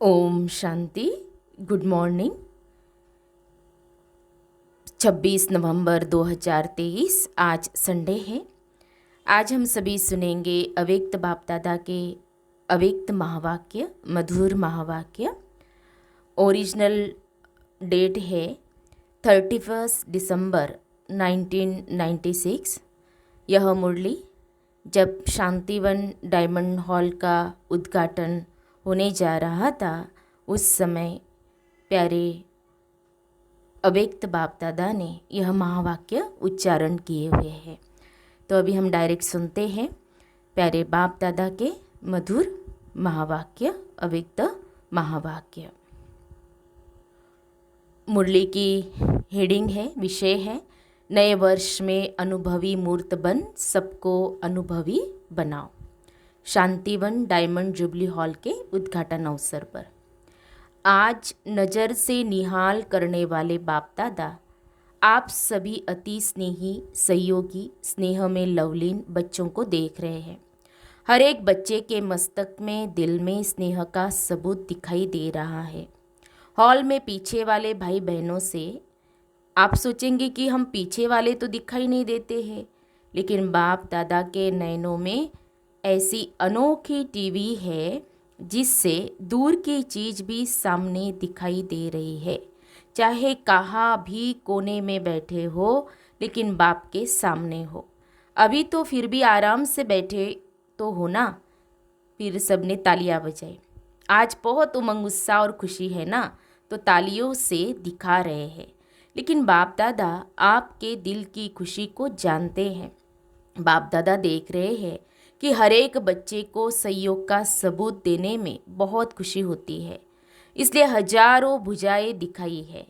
Om Shanti. Good morning. 26 नवंबर 2023 आज Sunday है। आज हम सभी सुनेंगे अव्यक्त बाप दादा के अव्यक्त महावाक्य, मधुर महावाक्य। ओरिजिनल डेट है 31 दिसंबर 1996। यह मुरली जब शांतिवन डायमंड हॉल का उद्घाटन होने जा रहा था, उस समय प्यारे अव्यक्त बाप दादा ने यह महावाक्य उच्चारण किए हुए हैं। तो अभी हम डायरेक्ट सुनते हैं प्यारे बाप दादा के मधुर महावाक्य, अव्यक्त महावाक्य। मुरली की हेडिंग है, विषय है, नए वर्ष में अनुभवी मूर्त बन सबको अनुभवी बनाओ। शांतिवन डायमंड जुबली हॉल के उद्घाटन अवसर पर आज नज़र से निहाल करने वाले बाप दादा आप सभी अति स्नेही, सहयोगी, स्नेह में लवलीन बच्चों को देख रहे हैं। हर एक बच्चे के मस्तक में, दिल में स्नेह का सबूत दिखाई दे रहा है। हॉल में पीछे वाले भाई बहनों से आप सोचेंगे कि हम पीछे वाले तो दिखाई नहीं देते हैं, लेकिन बाप दादा के नयनों में ऐसी अनोखी टीवी है जिससे दूर की चीज़ भी सामने दिखाई दे रही है। चाहे कहाँ भी कोने में बैठे हो, लेकिन बाप के सामने हो। अभी तो फिर भी आराम से बैठे तो हो ना। फिर सबने तालियां बजाई। आज बहुत उमंग, उत्साह और खुशी है ना, तो तालियों से दिखा रहे हैं। लेकिन बाप दादा आपके दिल की खुशी को जानते हैं। बाप दादा देख रहे हैं कि हर एक बच्चे को सहयोग का सबूत देने में बहुत खुशी होती है, इसलिए हजारों भुजाएं दिखाई है।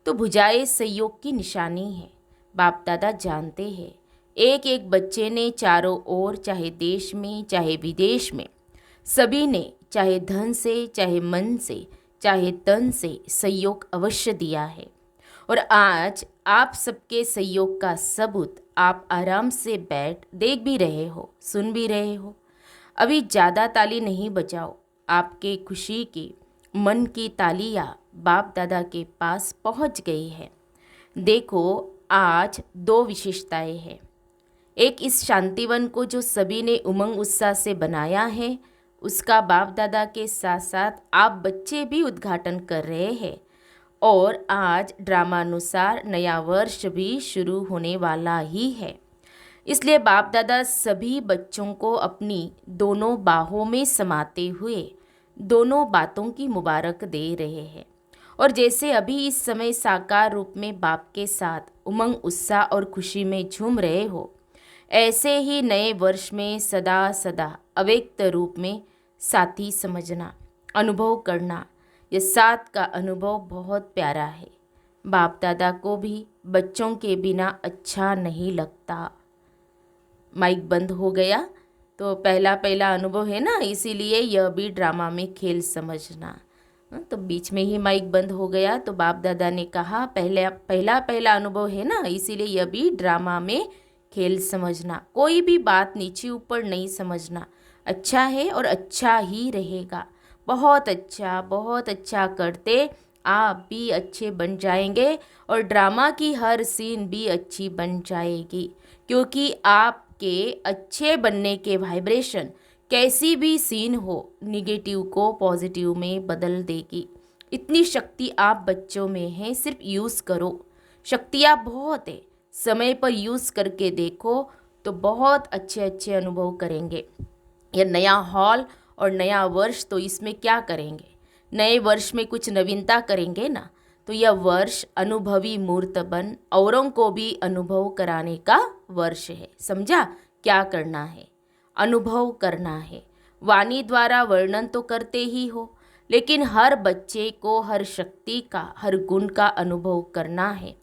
तो भुजाएं सहयोग की निशानी है। बाप दादा जानते हैं एक एक बच्चे ने चारों ओर, चाहे देश में चाहे विदेश में, सभी ने चाहे धन से, चाहे मन से, चाहे तन से सहयोग अवश्य दिया है। और आज आप सबके सहयोग का सबूत आप आराम से बैठ देख भी रहे हो, सुन भी रहे हो। अभी ज़्यादा ताली नहीं बजाओ। आपके खुशी की मन की तालियां बाप दादा के पास पहुंच गई है। देखो, आज दो विशेषताएं हैं। एक, इस शांतिवन को जो सभी ने उमंग उत्साह से बनाया है, उसका बाप दादा के साथ साथ आप बच्चे भी उद्घाटन कर रहे हैं। और आज ड्रामानुसार नया वर्ष भी शुरू होने वाला ही है, इसलिए बाप दादा सभी बच्चों को अपनी दोनों बाहों में समाते हुए दोनों बातों की मुबारक दे रहे हैं। और जैसे अभी इस समय साकार रूप में बाप के साथ उमंग, उत्साह और खुशी में झूम रहे हो, ऐसे ही नए वर्ष में सदा सदा अव्यक्त रूप में साथी समझना, अनुभव करना। ये साथ का अनुभव बहुत प्यारा है। बाप दादा को भी बच्चों के बिना अच्छा नहीं लगता। माइक बंद हो गया तो पहला पहला अनुभव है ना, इसीलिए यह भी ड्रामा में खेल समझना। तो बीच में ही माइक बंद हो गया तो बाप दादा ने कहा पहला पहला अनुभव है ना, इसीलिए यह भी ड्रामा में खेल समझना। कोई भी बात नीचे ऊपर नहीं समझना। अच्छा है और अच्छा ही रहेगा। बहुत अच्छा करते आप भी अच्छे बन जाएंगे और ड्रामा की हर सीन भी अच्छी बन जाएगी, क्योंकि आपके अच्छे बनने के वाइब्रेशन कैसी भी सीन हो, निगेटिव को पॉजिटिव में बदल देगी। इतनी शक्ति आप बच्चों में है, सिर्फ यूज़ करो। शक्तियाँ बहुत है, समय पर यूज़ करके देखो तो बहुत अच्छे अच्छे अनुभव करेंगे। यह नया हॉल और नया वर्ष, तो इसमें क्या करेंगे? नए वर्ष में कुछ नवीनता करेंगे ना। तो यह वर्ष अनुभवी मूर्त बन औरों को भी अनुभव कराने का वर्ष है। समझा? क्या करना है? अनुभव करना है। वाणी द्वारा वर्णन तो करते ही हो, लेकिन हर बच्चे को हर शक्ति का, हर गुण का अनुभव करना है।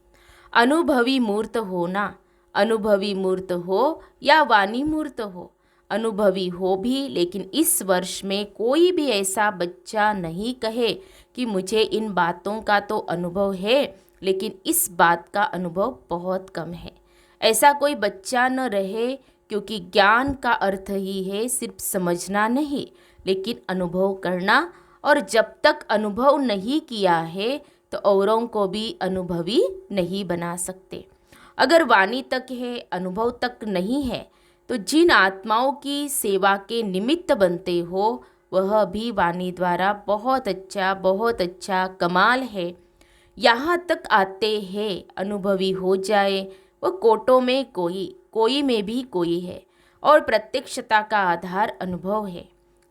अनुभवी मूर्त होना, अनुभवी मूर्त हो या वाणी मूर्त हो, अनुभवी हो भी, लेकिन इस वर्ष में कोई भी ऐसा बच्चा नहीं कहे कि मुझे इन बातों का तो अनुभव है, लेकिन इस बात का अनुभव बहुत कम है। ऐसा कोई बच्चा न रहे, क्योंकि ज्ञान का अर्थ ही है सिर्फ समझना नहीं, लेकिन अनुभव करना और जब तक अनुभव नहीं किया है तो औरों को भी अनुभवी नहीं बना सकते। अगर वाणी तक है, अनुभव तक नहीं है, तो जिन आत्माओं की सेवा के निमित्त बनते हो वह भी वाणी द्वारा बहुत अच्छा कमाल है। यहाँ तक आते हैं अनुभवी हो जाए, वह कोटों में कोई में भी कोई है, और प्रत्यक्षता का आधार अनुभव है।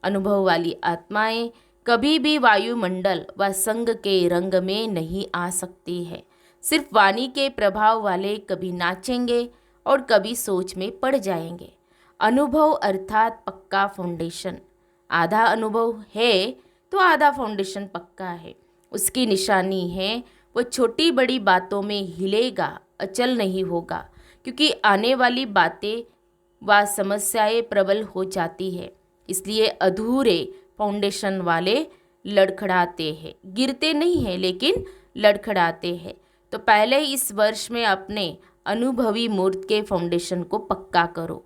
अनुभव वाली आत्माएं कभी भी वायुमंडल व संग के रंग में नहीं आ सकती है। सिर्फ वाणी के प्रभाव वाले कभी नाचेंगे और कभी सोच में पड़ जाएंगे। अनुभव अर्थात पक्का फाउंडेशन। आधा अनुभव है तो आधा फाउंडेशन पक्का है। उसकी निशानी है वो छोटी बड़ी बातों में हिलेगा, अचल नहीं होगा, क्योंकि आने वाली बातें व समस्याएं प्रबल हो जाती है। इसलिए अधूरे फाउंडेशन वाले लड़खड़ाते हैं, गिरते नहीं हैं लेकिन लड़खड़ाते हैं। तो पहले इस वर्ष में अपने अनुभवी मूर्त के फाउंडेशन को पक्का करो।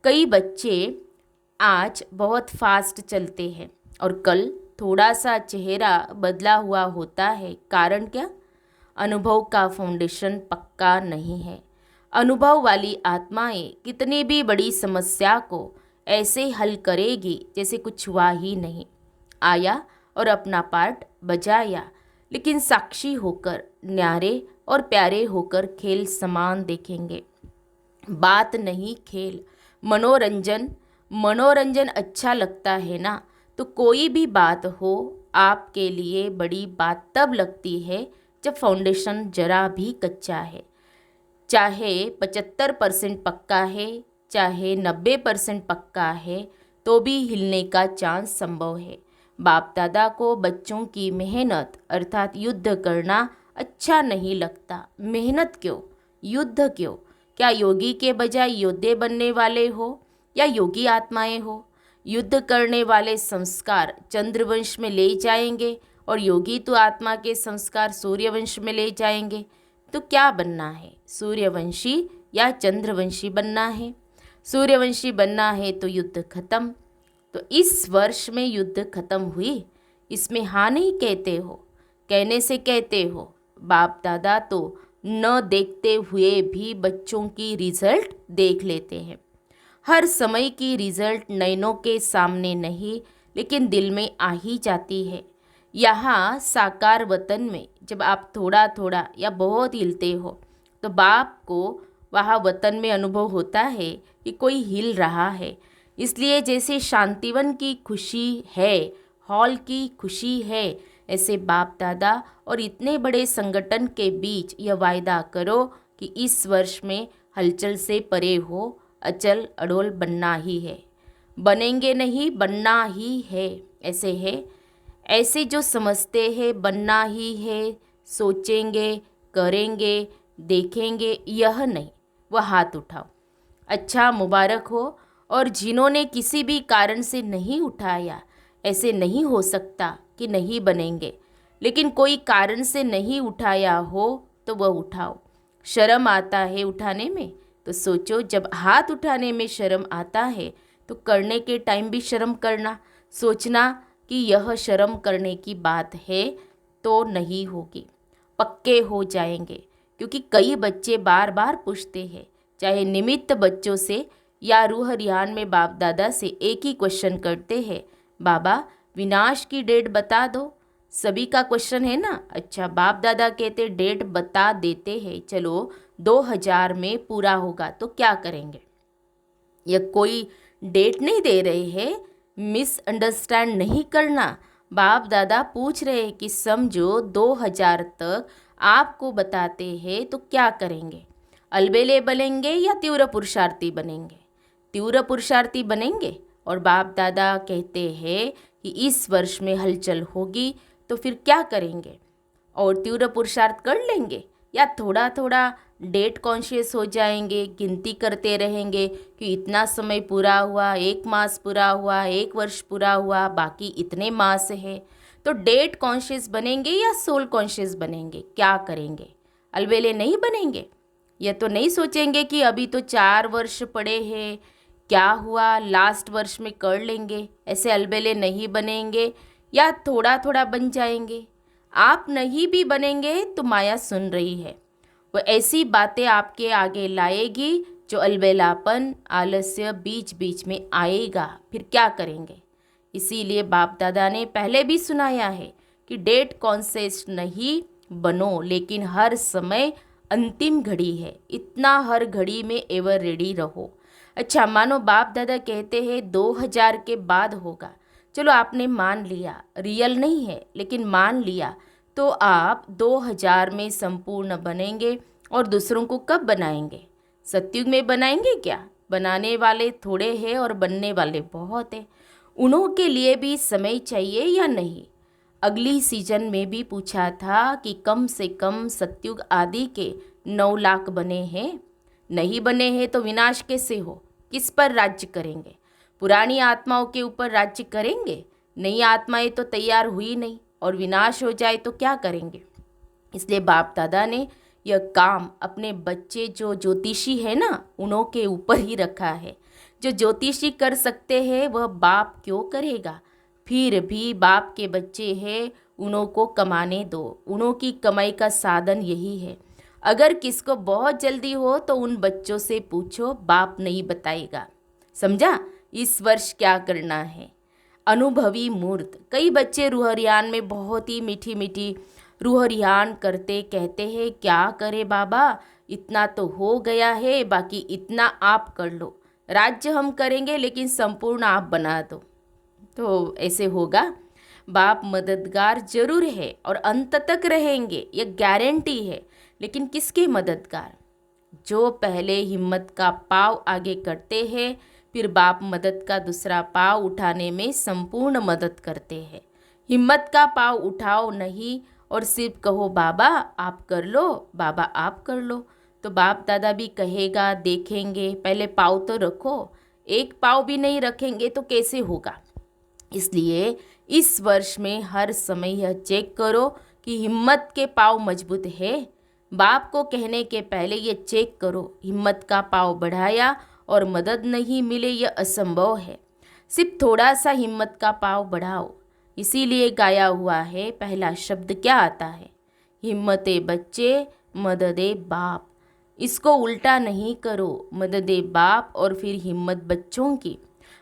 कई बच्चे आज बहुत फास्ट चलते हैं और कल थोड़ा सा चेहरा बदला हुआ होता है। कारण क्या? अनुभव का फाउंडेशन पक्का नहीं है। अनुभव वाली आत्माएं कितनी भी बड़ी समस्या को ऐसे हल करेगी जैसे कुछ हुआ ही नहीं। आया और अपना पार्ट बजाया, लेकिन साक्षी होकर, न्यारे और प्यारे होकर खेल समान देखेंगे। बात नहीं खेल, मनोरंजन अच्छा लगता है ना, तो कोई भी बात हो आपके लिए बड़ी बात तब लगती है जब फाउंडेशन जरा भी कच्चा है। चाहे 75% पक्का है, चाहे 90% पक्का है, तो भी हिलने का चांस संभव है। बाप दादा को बच्चों की मेहनत अर्थात युद्ध करना अच्छा नहीं लगता। मेहनत क्यों, युद्ध क्यों? क्या योगी के बजाय योद्धे बनने वाले हो या योगी आत्माएं हो? युद्ध करने वाले संस्कार चंद्रवंश में ले जाएंगे और योगी तो आत्मा के संस्कार सूर्यवंश में ले जाएंगे। तो क्या बनना है, सूर्यवंशी या चंद्रवंशी बनना है? सूर्यवंशी बनना है तो युद्ध खत्म। तो इस वर्ष में युद्ध खत्म हुई, इसमें हाँ नहीं कहते हो, कहने से कहते हो। बाप दादा तो न देखते हुए भी बच्चों की रिजल्ट देख लेते हैं। हर समय की रिजल्ट नयनों के सामने नहीं लेकिन दिल में आ ही जाती है। यहाँ साकार वतन में जब आप थोड़ा थोड़ा या बहुत हिलते हो तो बाप को वहाँ वतन में अनुभव होता है कि कोई हिल रहा है। इसलिए जैसे शांतिवन की खुशी है, हॉल की खुशी है, ऐसे बाप दादा और इतने बड़े संगठन के बीच यह वायदा करो कि इस वर्ष में हलचल से परे हो, अचल अडोल बनना ही है। बनेंगे नहीं, बनना ही है। ऐसे है, ऐसे जो समझते हैं बनना ही है, सोचेंगे, करेंगे, देखेंगे, यह नहीं, वह हाथ उठाओ। अच्छा मुबारक हो। और जिन्होंने किसी भी कारण से नहीं उठाया, ऐसे नहीं हो सकता कि नहीं बनेंगे, लेकिन कोई कारण से नहीं उठाया हो तो वह उठाओ। शर्म आता है उठाने में, तो सोचो जब हाथ उठाने में शर्म आता है तो करने के टाइम भी शर्म करना, सोचना कि यह शर्म करने की बात है तो नहीं होगी, पक्के हो जाएंगे। क्योंकि कई बच्चे बार बार पूछते हैं, चाहे निमित्त बच्चों से या रूह रिहान में बाप दादा से एक ही क्वेश्चन करते हैं, बाबा विनाश की डेट बता दो। सभी का क्वेश्चन है ना। अच्छा, बाप दादा कहते डेट बता देते हैं, चलो 2000 में पूरा होगा तो क्या करेंगे? यह कोई डेट नहीं दे रहे हैं, मिसअंडरस्टैंड नहीं करना। बाप दादा पूछ रहे हैं कि समझो 2000 तक आपको बताते हैं तो क्या करेंगे? अलबेले बनेंगे या तीव्र पुरुषार्थी बनेंगे? तीव्र पुरुषार्थी बनेंगे। और बाप दादा कहते हैं कि इस वर्ष में हलचल होगी, तो फिर क्या करेंगे? और तीव्र पुरुषार्थ कर लेंगे या थोड़ा थोड़ा डेट कॉन्शियस हो जाएंगे, गिनती करते रहेंगे कि इतना समय पूरा हुआ, 1 मास पूरा हुआ, 1 वर्ष पूरा हुआ, बाकी इतने मास है। तो डेट कॉन्शियस बनेंगे या सोल कॉन्शियस बनेंगे? क्या करेंगे? अलबेले नहीं बनेंगे। यह तो नहीं सोचेंगे कि अभी तो 4 वर्ष पड़े हैं, क्या हुआ लास्ट वर्ष में कर लेंगे। ऐसे अलबेले नहीं बनेंगे। या थोड़ा थोड़ा बन जाएंगे? आप नहीं भी बनेंगे तो माया सुन रही है। वो ऐसी बातें आपके आगे लाएगी जो अलबेलापन, आलस्य बीच बीच में आएगा। फिर क्या करेंगे? इसीलिए बाप दादा ने पहले भी सुनाया है कि डेट कॉन्शियस नहीं बनो, लेकिन हर समय अंतिम घड़ी है, इतना हर घड़ी में एवर रेडी रहो। अच्छा, मानो बाप दादा कहते हैं 2000 के बाद होगा। चलो आपने मान लिया, रियल नहीं है लेकिन मान लिया, तो आप 2000 में संपूर्ण बनेंगे और दूसरों को कब बनाएंगे? सतयुग में बनाएंगे क्या? बनाने वाले थोड़े हैं और बनने वाले बहुत हैं। उन्हों के लिए भी समय चाहिए या नहीं? अगली सीजन में भी पूछा था कि कम से कम सतयुग आदि के 9 लाख बने हैं। नहीं बने हैं तो विनाश कैसे हो? किस पर राज्य करेंगे? पुरानी आत्माओं के ऊपर राज्य करेंगे? नई आत्माएं तो तैयार हुई नहीं, और विनाश हो जाए तो क्या करेंगे? इसलिए बाप दादा ने यह काम अपने बच्चे जो ज्योतिषी है ना, उन्हों के ऊपर ही रखा है। जो ज्योतिषी कर सकते हैं वह बाप क्यों करेगा? फिर भी बाप के बच्चे हैं, उन्हों को कमाने दो। उन्हों की कमाई का साधन यही है। अगर किसको बहुत जल्दी हो तो उन बच्चों से पूछो, बाप नहीं बताएगा। समझा? इस वर्ष क्या करना है? अनुभवी मूर्त। कई बच्चे रूहरियान में बहुत ही मीठी मीठी रूहरियान करते, कहते हैं क्या करे बाबा, इतना तो हो गया है, बाकी इतना आप कर लो। राज्य हम करेंगे लेकिन संपूर्ण आप बना दो। तो ऐसे होगा? बाप मददगार जरूर है और अंत तक रहेंगे, यह गारंटी है। लेकिन किसके मददगार? जो पहले हिम्मत का पाँव आगे करते हैं, फिर बाप मदद का दूसरा पाँव उठाने में संपूर्ण मदद करते हैं। हिम्मत का पाँव उठाओ नहीं और सिर्फ कहो बाबा आप कर लो, बाबा आप कर लो, तो बाप दादा भी कहेगा देखेंगे, पहले पाँव तो रखो। एक पाँव भी नहीं रखेंगे तो कैसे होगा? इसलिए इस वर्ष में हर समय यह चेक करो कि हिम्मत के पाँव मजबूत है। बाप को कहने के पहले ये चेक करो, हिम्मत का पाँव बढ़ाया और मदद नहीं मिले, यह असंभव है। सिर्फ थोड़ा सा हिम्मत का पाँव बढ़ाओ। इसीलिए गाया हुआ है, पहला शब्द क्या आता है? हिम्मते बच्चे मददे बाप। इसको उल्टा नहीं करो, मददे बाप और फिर हिम्मत बच्चों की।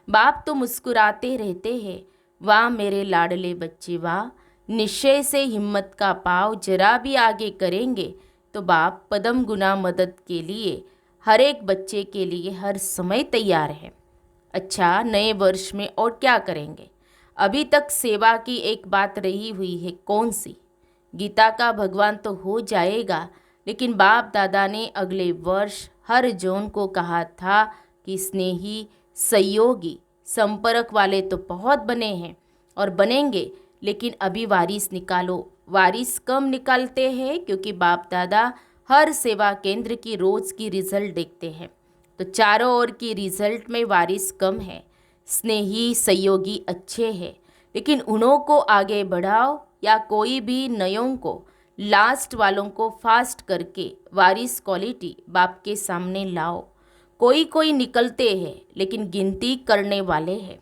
बाप तो मुस्कुराते रहते हैं, वाह मेरे लाडले बच्चे वाह। निश्चय से हिम्मत का पाँव जरा भी आगे करेंगे तो बाप पदम गुना मदद के लिए हर एक बच्चे के लिए हर समय तैयार है। अच्छा, नए वर्ष में और क्या करेंगे? अभी तक सेवा की एक बात रही हुई है, कौन सी? गीता का भगवान तो हो जाएगा, लेकिन बाप दादा ने अगले वर्ष हर जौन को कहा था कि स्नेही, सहयोगी, संपर्क वाले तो बहुत बने हैं और बनेंगे, लेकिन अभी वारिस निकालो। वारिस कम निकालते हैं क्योंकि बाप दादा हर सेवा केंद्र की रोज़ की रिजल्ट देखते हैं, तो चारों ओर की रिजल्ट में वारिस कम है। स्नेही, सहयोगी अच्छे हैं, लेकिन उन्हों को आगे बढ़ाओ या कोई भी नयों को, लास्ट वालों को फास्ट करके वारिस क्वालिटी बाप के सामने लाओ। कोई कोई निकलते हैं लेकिन गिनती करने वाले हैं।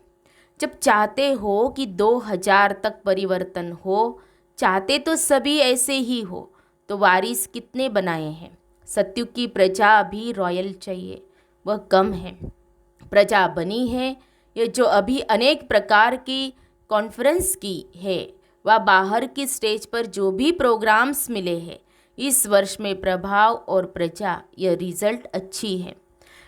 जब चाहते हो कि 2000 तक परिवर्तन हो, चाहते तो सभी ऐसे ही हो, तो वारिस कितने बनाए हैं? सतयुग की प्रजा भी रॉयल चाहिए, वह कम है। प्रजा बनी है ये जो अभी अनेक प्रकार की कॉन्फ्रेंस की है, वह बाहर की स्टेज पर जो भी प्रोग्राम्स मिले हैं, इस वर्ष में प्रभाव और प्रजा यह रिजल्ट अच्छी है।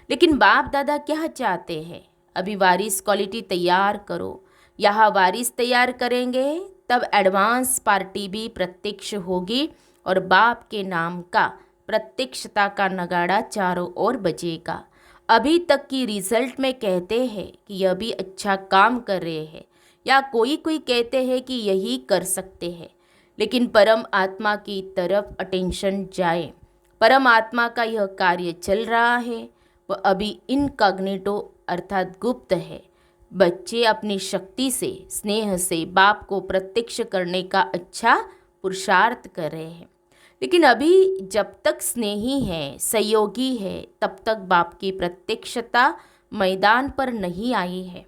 लेकिन बाप दादा क्या चाहते हैं? अभी वारिस क्वालिटी तैयार करो। यहाँ वारिस तैयार करेंगे तब एडवांस पार्टी भी प्रत्यक्ष होगी और बाप के नाम का प्रत्यक्षता का नगाड़ा चारों ओर बजेगा। अभी तक की रिजल्ट में कहते हैं कि यह भी अच्छा काम कर रहे हैं, या कोई कोई कहते हैं कि यही कर सकते हैं, लेकिन परम आत्मा की तरफ अटेंशन जाए। परम आत्मा का यह कार्य चल रहा है, वह अभी इनकॉग्निटो अर्थात गुप्त है। बच्चे अपनी शक्ति से, स्नेह से बाप को प्रत्यक्ष करने का अच्छा पुरुषार्थ कर रहे हैं, लेकिन अभी जब तक स्नेही है, सहयोगी है, तब तक बाप की प्रत्यक्षता मैदान पर नहीं आई है।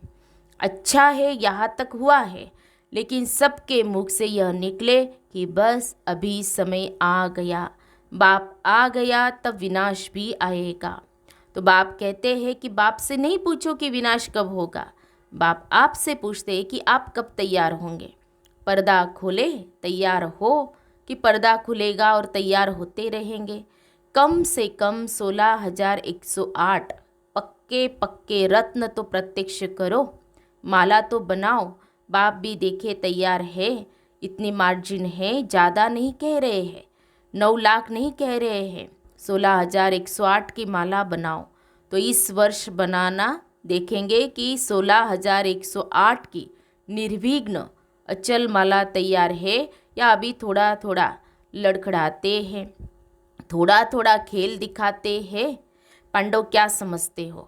अच्छा है यहाँ तक हुआ है, लेकिन सबके मुख से यह निकले कि बस अभी समय आ गया, बाप आ गया तब विनाश भी आएगा। तो बाप कहते हैं कि बाप से नहीं पूछो कि विनाश कब होगा, बाप आपसे पूछते हैं कि आप कब तैयार होंगे। पर्दा खोले तैयार हो कि पर्दा खुलेगा और तैयार होते रहेंगे। कम से कम 16,108 पक्के पक्के रत्न तो प्रत्यक्ष करो, माला तो बनाओ। बाप भी देखे तैयार है, इतनी मार्जिन है, ज़्यादा नहीं कह रहे हैं, 9 लाख नहीं कह रहे हैं, 16,108 की माला बनाओ। तो इस वर्ष बनाना देखेंगे कि 16,108 की निर्विघ्न अचल माला तैयार है या अभी थोड़ा थोड़ा लड़खड़ाते हैं, थोड़ा थोड़ा खेल दिखाते हैं। पांडव क्या समझते हो,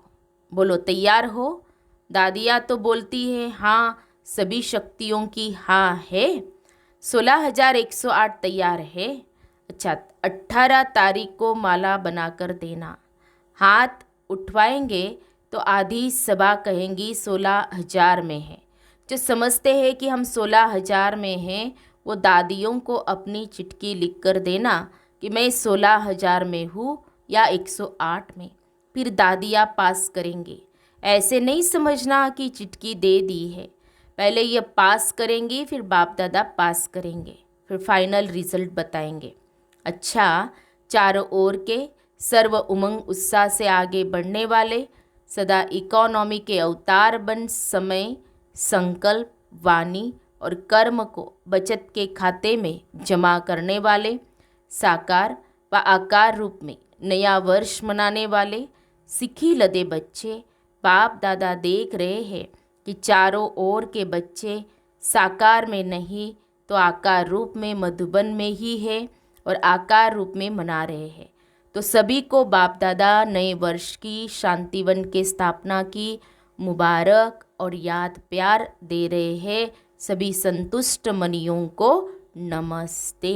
बोलो तैयार हो। दादियाँ तो बोलती है हाँ, सभी शक्तियों की हाँ है। 16,108 तैयार है। अच्छा, 18 तारीख को माला बनाकर देना। हाथ उठवाएंगे तो आधी सभा कहेंगी 16,000 में है। जो समझते हैं कि हम 16,000 में हैं, वो दादियों को अपनी चिट्ठी लिख कर देना कि मैं 16,000 में हूँ या 108 में। फिर दादियाँ पास करेंगी। ऐसे नहीं समझना कि चिट्ठी दे दी है, पहले ये पास करेंगी, फिर बाप दादा पास करेंगे, फिर फाइनल रिजल्ट बताएंगे। अच्छा, चारों ओर के सर्व उमंग उत्साह से आगे बढ़ने वाले, सदा इकोनॉमी के अवतार बन समय, संकल्प, वाणी और कर्म को बचत के खाते में जमा करने वाले, साकार व आकार रूप में नया वर्ष मनाने वाले सिखी लदे बच्चे, बाप दादा देख रहे हैं कि चारों ओर के बच्चे साकार में नहीं तो आकार रूप में मधुबन में ही है और आकार रूप में मना रहे हैं। तो सभी को बाप दादा नए वर्ष की शांतिवन के स्थापना की मुबारक और याद प्यार दे रहे हैं। सभी संतुष्ट मनियों को नमस्ते।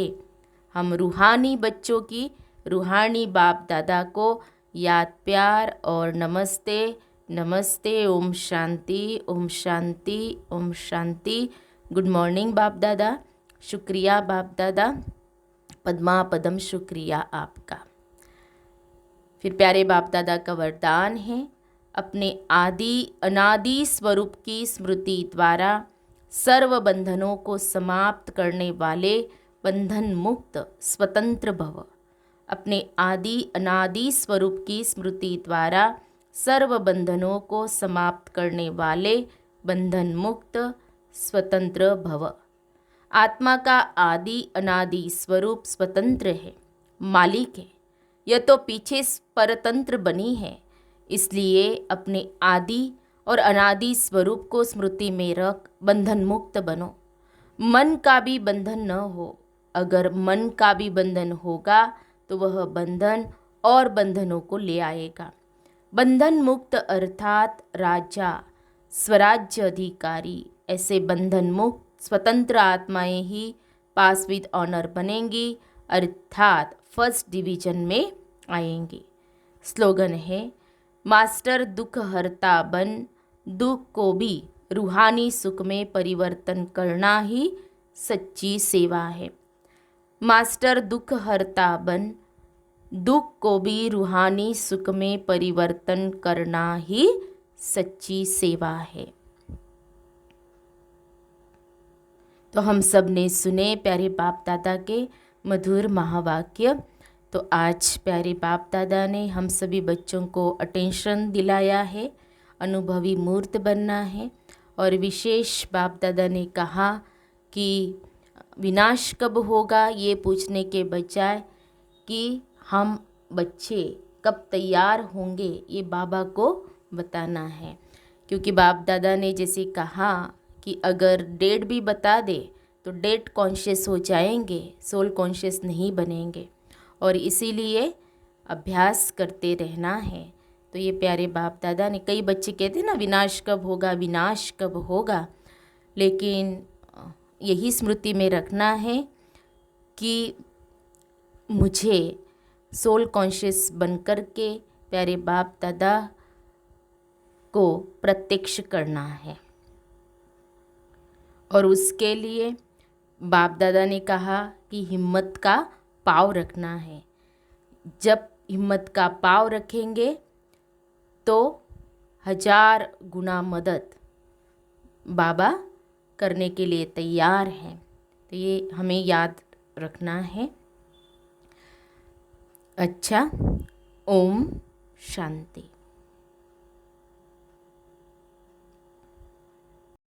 हम रूहानी बच्चों की रूहानी बाप दादा को याद प्यार और नमस्ते नमस्ते। ओम शांति ओम शांति ओम शांति। गुड मॉर्निंग बाप दादा, शुक्रिया बाप दादा, पद्मा पदम शुक्रिया आपका। फिर प्यारे बाप दादा का वरदान है, अपने आदि अनादि स्वरूप की स्मृति द्वारा सर्व बंधनों को समाप्त करने वाले बंधन मुक्त स्वतंत्र भव। अपने आदि अनादि स्वरूप की स्मृति द्वारा सर्व बंधनों को समाप्त करने वाले बंधन मुक्त स्वतंत्र भव। आत्मा का आदि अनादि स्वरूप स्वतंत्र है, मालिक है। यह तो पीछे परतंत्र बनी है, इसलिए अपने आदि और अनादि स्वरूप को स्मृति में रख बंधन मुक्त बनो। मन का भी बंधन न हो। अगर मन का भी बंधन होगा तो वह बंधन और बंधनों को ले आएगा। बंधन मुक्त अर्थात राजा, स्वराज्य अधिकारी, ऐसे बंधन मुक्त स्वतंत्र आत्माएं ही पास विद ऑनर बनेंगी, अर्थात फर्स्ट डिवीजन में आएंगी। स्लोगन है, मास्टर दुख हरता बन, दुख को भी रूहानी सुख में परिवर्तन करना ही सच्ची सेवा है। मास्टर दुख हरता बन, दुख को भी रूहानी सुख में परिवर्तन करना ही सच्ची सेवा है। तो हम सब ने सुने प्यारे बाप दादा के मधुर महावाक्य। तो आज प्यारे बाप दादा ने हम सभी बच्चों को अटेंशन दिलाया है, अनुभवी मूर्त बनना है। और विशेष बाप दादा ने कहा कि विनाश कब होगा ये पूछने के बजाय कि हम बच्चे कब तैयार होंगे ये बाबा को बताना है। क्योंकि बाप दादा ने जैसे कहा कि अगर डेट भी बता दे तो डेट कॉन्शियस हो जाएंगे, सोल कॉन्शियस नहीं बनेंगे। और इसीलिए अभ्यास करते रहना है। तो ये प्यारे बाप दादा ने, कई बच्चे कहते हैं ना विनाश कब होगा, विनाश कब होगा, लेकिन यही स्मृति में रखना है कि मुझे सोल कॉन्शियस बनकर के प्यारे बाप दादा को प्रत्यक्ष करना है। और उसके लिए बाप दादा ने कहा कि हिम्मत का पाव रखना है। जब हिम्मत का पाव रखेंगे तो 1000 गुना मदद बाबा करने के लिए तैयार हैं। तो ये हमें याद रखना है। अच्छा, ओम शांति।